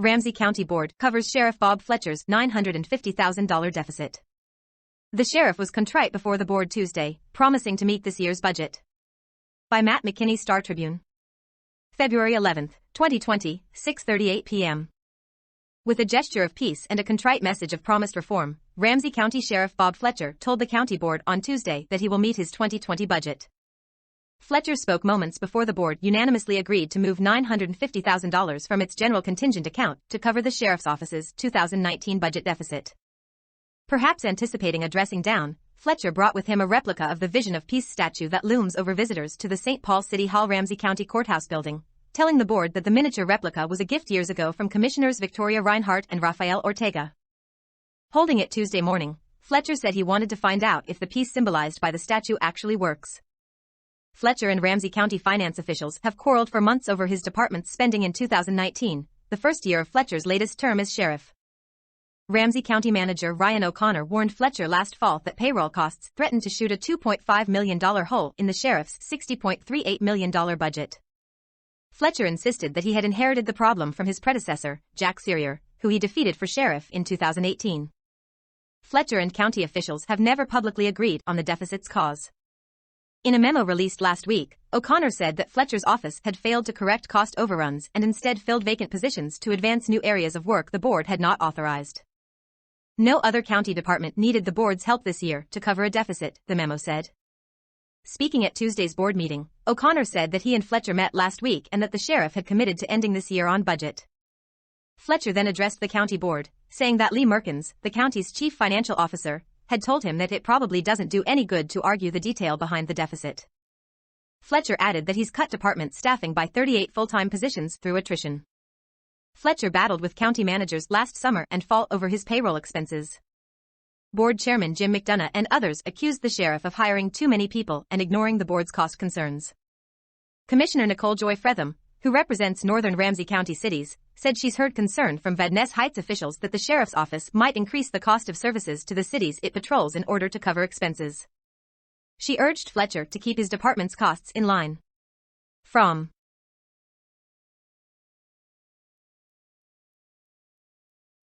Ramsey County Board covers Sheriff Bob Fletcher's $950,000 deficit. The sheriff was contrite before the board Tuesday, promising to meet this year's budget. By Matt McKinney, Star Tribune. February 11, 2020, 6:38 p.m. With a gesture of peace and a contrite message of promised reform, Ramsey County Sheriff Bob Fletcher told the county board on Tuesday that he will meet his 2020 budget. Fletcher spoke moments before the board unanimously agreed to move $950,000 from its general contingent account to cover the sheriff's office's 2019 budget deficit. Perhaps anticipating a dressing down, Fletcher brought with him a replica of the Vision of Peace statue that looms over visitors to the St. Paul City Hall Ramsey County Courthouse building, telling the board that the miniature replica was a gift years ago from Commissioners Victoria Reinhart and Rafael Ortega. Holding it Tuesday morning, Fletcher said he wanted to find out if the peace symbolized by the statue actually works. Fletcher and Ramsey County finance officials have quarreled for months over his department's spending in 2019, the first year of Fletcher's latest term as sheriff. Ramsey County Manager Ryan O'Connor warned Fletcher last fall that payroll costs threatened to shoot a $2.5 million hole in the sheriff's $60.38 million budget. Fletcher insisted that he had inherited the problem from his predecessor, Jack Searier, who he defeated for sheriff in 2018. Fletcher and county officials have never publicly agreed on the deficit's cause. In a memo released last week, O'Connor said that Fletcher's office had failed to correct cost overruns and instead filled vacant positions to advance new areas of work the board had not authorized. No other county department needed the board's help this year to cover a deficit, the memo said. Speaking at Tuesday's board meeting, O'Connor said that he and Fletcher met last week and that the sheriff had committed to ending this year on budget. Fletcher then addressed the county board, saying that Lee Merkins, the county's chief financial officer, had told him that it probably doesn't do any good to argue the detail behind the deficit. Fletcher added that he's cut department staffing by 38 full-time positions through attrition. Fletcher battled with county managers last summer and fall over his payroll expenses. Board chairman Jim McDonough and others accused the sheriff of hiring too many people and ignoring the board's cost concerns. Commissioner Nicole Joy Fretham, who represents northern Ramsey County cities, said she's heard concern from Van Ness Heights officials that the sheriff's office might increase the cost of services to the cities it patrols in order to cover expenses. She urged Fletcher to keep his department's costs in line. From